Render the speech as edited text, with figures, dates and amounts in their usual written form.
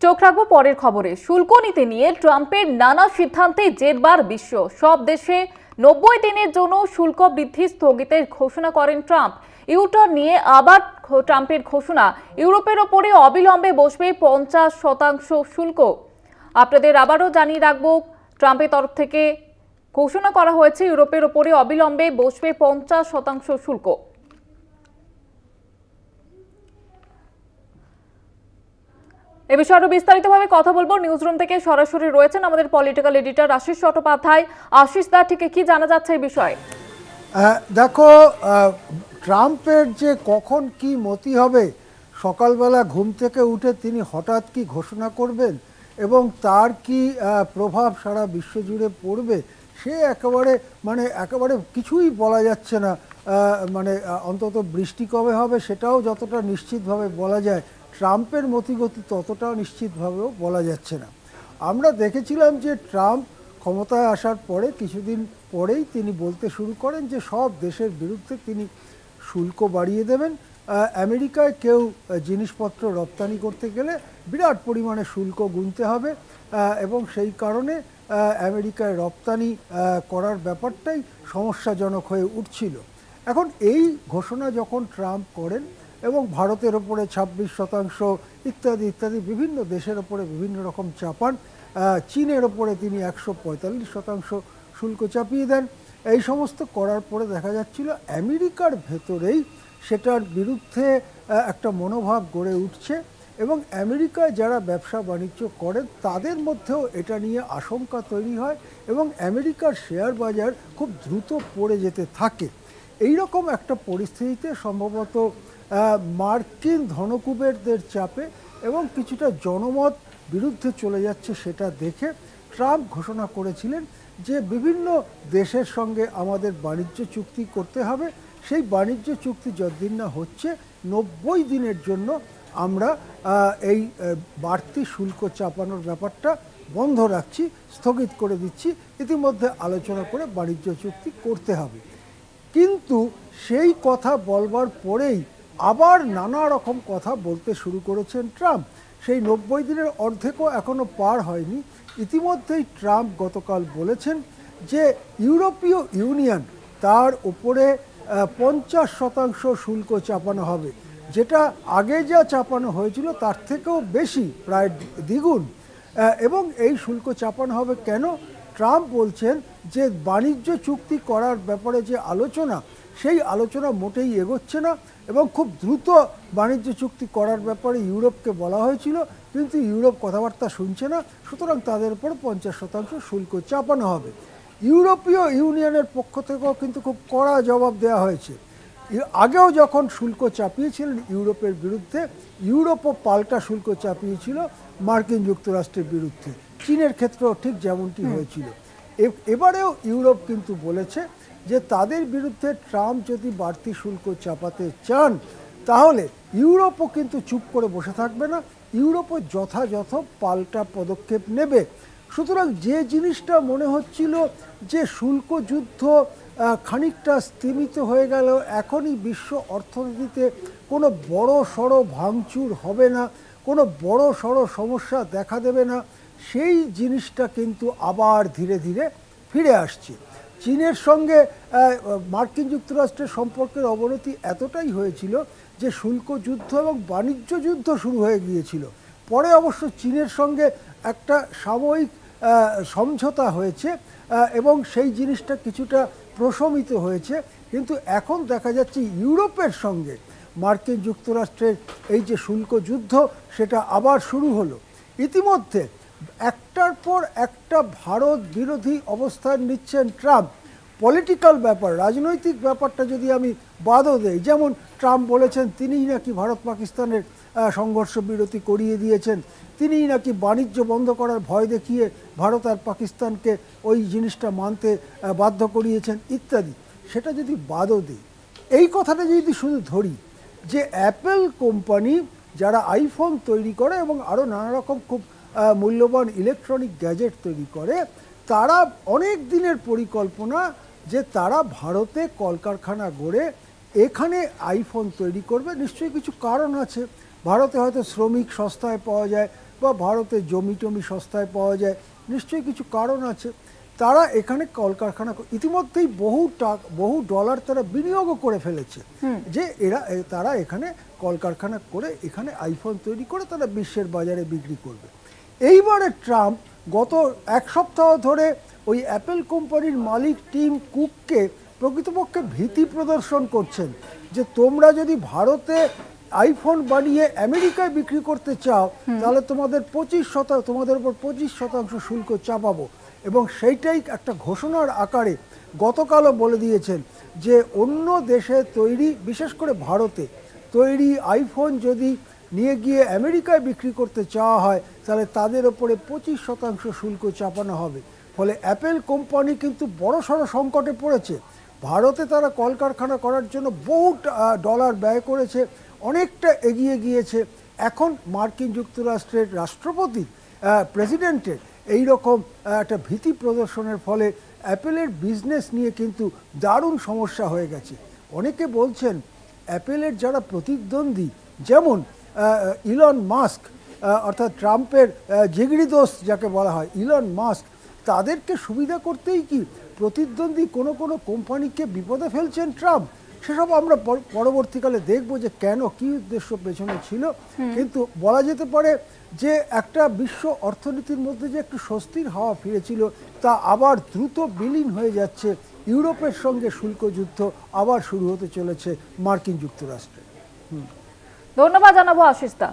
চোখ রাখবো পরের খবরে। শুল্ক নীতি নিয়ে ট্রাম্পের নানা সিদ্ধান্তে জেরবার বিশ্ব। সব দেশে 90 দিনের জন্য শুল্ক বৃদ্ধি স্থগিতের ঘোষণা করেন ট্রাম্প। ইউটার্ন নিয়ে আবার ট্রাম্পের ঘোষণা, ইউরোপের ওপরে অবিলম্বে বসবে 50% শুল্ক। আপনাদের আবারও জানিয়ে রাখবো, ট্রাম্পের তরফ থেকে ঘোষণা করা হয়েছে ইউরোপের ওপরে অবিলম্বে বসবে 50% শুল্ক। এ বিষয়ে আরো বিস্তারিতভাবে কথা বলবো। নিউজরুম থেকে সরাসরি রয়েছেন আমাদের পলিটিক্যাল এডিটর আশিস চট্টোপাধ্যায়। আশিস দা, থেকে কি জানা যাচ্ছে এই বিষয়ে? দেখো, ট্রাম্পের যে কখন কি মতি হবে, সকালবেলা ঘুম থেকে উঠে তিনি হঠাৎ কি ঘোষণা করবেন এবং তার কি প্রভাব সারা বিশ্বজুড়ে পড়বে, সে একেবারে কিছুই বলা যাচ্ছে না। অন্তত বৃষ্টি কবে হবে সেটাও যতটা নিশ্চিতভাবে বলা যায়, ট্রাম্পের মতিগতি ততটাও নিশ্চিতভাবেও বলা যাচ্ছে না। আমরা দেখেছিলাম যে ট্রাম্প ক্ষমতায় আসার পরে কিছুদিন পরেই তিনি বলতে শুরু করেন যে সব দেশের বিরুদ্ধে তিনি শুল্ক বাড়িয়ে দেবেন। আমেরিকায় কেউ জিনিসপত্র রপ্তানি করতে গেলে বিরাট পরিমাণে শুল্ক গুনতে হবে এবং সেই কারণে আমেরিকায় রপ্তানি করার ব্যাপারটাই সমস্যাজনক হয়ে উঠছিল। এখন এই ঘোষণা যখন ট্রাম্প করেন এবং ভারতের ওপরে 26% ইত্যাদি ইত্যাদি বিভিন্ন দেশের ওপরে বিভিন্ন রকম চাপান, চীনের ওপরে তিনি 145% শুল্ক চাপিয়ে দেন, এই সমস্ত করার পরে দেখা যাচ্ছিল আমেরিকার ভেতরেই সেটার বিরুদ্ধে একটা মনোভাব গড়ে উঠছে এবং আমেরিকায় যারা ব্যবসা বাণিজ্য করেন তাদের মধ্যেও এটা নিয়ে আশঙ্কা তৈরি হয় এবং আমেরিকার শেয়ার বাজার খুব দ্রুত পড়ে যেতে থাকে। এই রকম একটা পরিস্থিতিতে সম্ভবত মার্কিন ধনকুবেরদের চাপে এবং কিছুটা জনমত বিরুদ্ধে চলে যাচ্ছে সেটা দেখে ট্রাম্প ঘোষণা করেছিলেন যে বিভিন্ন দেশের সঙ্গে আমাদের বাণিজ্য চুক্তি করতে হবে, সেই বাণিজ্য চুক্তি যতদিন না হচ্ছে 90 দিনের জন্য আমরা এই বাড়তি শুল্ক চাপানোর ব্যাপারটা বন্ধ রাখছি, স্থগিত করে দিচ্ছি, ইতিমধ্যে আলোচনা করে বাণিজ্য চুক্তি করতে হবে। কিন্তু সেই কথা বলবার পরেই আবার নানা রকম কথা বলতে শুরু করেছেন ট্রাম্প। সেই 90 দিনের অর্ধেকও এখনও পার হয়নি, ইতিমধ্যেই ট্রাম্প গতকাল বলেছেন যে ইউরোপীয় ইউনিয়ন তার উপরে 50% শুল্ক চাপানো হবে, যেটা আগে যা চাপানো হয়েছিল তার থেকেও বেশি, প্রায় দ্বিগুণ। এবং এই শুল্ক চাপানো হবে কেন? ট্রাম্প বলছেন যে বাণিজ্য চুক্তি করার ব্যাপারে যে আলোচনা, সেই আলোচনা মোটেই এগোচ্ছে না এবং খুব দ্রুত বাণিজ্য চুক্তি করার ব্যাপারে ইউরোপকে বলা হয়েছিল, কিন্তু ইউরোপ কথাবার্তা শুনছে না, সুতরাং তাদের উপর 50% শুল্ক চাপানো হবে। ইউরোপীয় ইউনিয়নের পক্ষ থেকেও কিন্তু খুব কড়া জবাব দেওয়া হয়েছে। আগেও যখন শুল্ক চাপিয়েছিলেন ইউরোপের বিরুদ্ধে, ইউরোপও পাল্টা শুল্ক চাপিয়েছিল মার্কিন যুক্তরাষ্ট্রের বিরুদ্ধে, চীনের ক্ষেত্রেও ঠিক যেমনটি হয়েছিল। এবারেও ইউরোপ কিন্তু বলেছে যে তাদের বিরুদ্ধে ট্রাম্প যদি বাড়তি শুল্ক চাপাতে চান তাহলে ইউরোপও কিন্তু চুপ করে বসে থাকবে না, ইউরোপও যথাযথ পাল্টা পদক্ষেপ নেবে। সুতরাং যে জিনিসটা মনে হচ্ছিল যে শুল্ক যুদ্ধ খানিকটা স্তীমিত হয়ে গেল, এখনই বিশ্ব অর্থনীতিতে কোনো বড় সড়ো ভাঙচুর হবে না, কোনো বড় সড়ো সমস্যা দেখা দেবে না, সেই জিনিসটা কিন্তু আবার ধীরে ধীরে ফিরে আসছে। চীনের সঙ্গে মার্কিন যুক্তরাষ্ট্রের সম্পর্কের অবনতি এতটাই হয়েছিল যে শুল্ক যুদ্ধ এবং বাণিজ্য যুদ্ধ শুরু হয়ে গিয়েছিল। পরে অবশ্য চীনের সঙ্গে একটা সাময়িক সমঝোতা হয়েছে এবং সেই জিনিসটা কিছুটা প্রশমিত হয়েছে, কিন্তু এখন দেখা যাচ্ছে ইউরোপের সঙ্গে মার্কিন যুক্তরাষ্ট্রের এই যে শুল্ক যুদ্ধ সেটা আবার শুরু হলো। ইতিমধ্যে একটার পর একটা ভারত বিরোধী অবস্থান নিচ্ছেন ট্রাম্প। পলিটিক্যাল ব্যাপার, রাজনৈতিক ব্যাপারটা যদি আমি বাদও দেই, যেমন ট্রাম্প বলেছেন তিনিই নাকি ভারত পাকিস্তানের সংঘর্ষ বিরতি করিয়ে দিয়েছেন, তিনিই নাকি বাণিজ্য বন্ধ করার ভয় দেখিয়ে ভারত আর পাকিস্তানকে ওই জিনিসটা মানতে বাধ্য করিয়েছেন ইত্যাদি। সেটা যদি বাদও দিই, এই কথাটা যদি শুধু ধরি যে অ্যাপেল কোম্পানি যারা আইফোন তৈরি করে এবং আরও নানা রকম খুব মূল্যবান ইলেকট্রনিক গ্যাজেট তৈরি করে, তারা অনেক দিনের পরিকল্পনা যে তারা ভারতে কলকারখানা গড়ে এখানে আইফোন তৈরি করবে। নিশ্চয়ই কিছু কারণ আছে, ভারতে হয়তো শ্রমিক সস্তায় পাওয়া যায় বা ভারতে জমি টমি সস্তায় পাওয়া যায়, নিশ্চয়ই কিছু কারণ আছে। তারা এখানে কলকারখানা ইতিমধ্যেই বহু ডলার তারা বিনিয়োগও করে ফেলেছে, যে তারা এখানে কলকারখানা করে এখানে আইফোন তৈরি করে তারা বিশ্বের বাজারে বিক্রি করবে। এইবারে ট্রাম্প গত এক সপ্তাহ ধরে ওই অ্যাপেল কোম্পানির মালিক টিম কুককে প্রকৃতপক্ষে ভীতি প্রদর্শন করছেন, যে তোমরা যদি ভারতে আইফোন বানিয়ে আমেরিকায় বিক্রি করতে চাও তাহলে তোমাদের তোমাদের উপর 25% শুল্ক চাপাবো। এবং সেইটাই একটা ঘোষণার আকারে গতকালও বলে দিয়েছেন যে অন্য দেশে তৈরি, বিশেষ করে ভারতে তৈরি আইফোন যদি নিয়ে গিয়ে আমেরিকায় বিক্রি করতে চাওয়া হয় তাহলে তাদের ওপরে 25% শুল্ক চাপানো হবে। ফলে অ্যাপেল কোম্পানি কিন্তু বড়সড় সংকটে পড়েছে। ভারতে তারা কলকারখানা করার জন্য বহু ডলার ব্যয় করেছে, অনেকটা এগিয়ে গিয়েছে। এখন মার্কিন যুক্তরাষ্ট্রের রাষ্ট্রপতি প্রেসিডেন্টের এই রকম একটা ভীতি প্রদর্শনের ফলে অ্যাপেলের বিজনেস নিয়ে কিন্তু দারুণ সমস্যা হয়ে গেছে। অনেকে বলছেন অ্যাপেলের যারা প্রতিদ্বন্দ্বী, যেমন ইলন মাস্ক, অর্থাৎ ট্রাম্পের জিগরি দোস্ত যাকে বলা হয় ইলন মাস্ক, তাদেরকে সুবিধা করতেই কি প্রতিদ্বন্দ্বী কোনো কোম্পানিকে বিপদে ফেলছেন ট্রাম্প। সেসব আমরা পরবর্তীকালে দেখব যে কেন, কী উদ্দেশ্য পেছনে ছিল। কিন্তু বলা যেতে পারে যে একটা বিশ্ব অর্থনীতির মধ্যে যে একটু স্বস্তির হাওয়া ফিরেছিল তা আবার দ্রুত বিলীন হয়ে যাচ্ছে। ইউরোপের সঙ্গে শুল্ক যুদ্ধ আবার শুরু হতে চলেছে মার্কিন যুক্তরাষ্ট্রে। ধন্যবাদ জানাবো আশিস দা।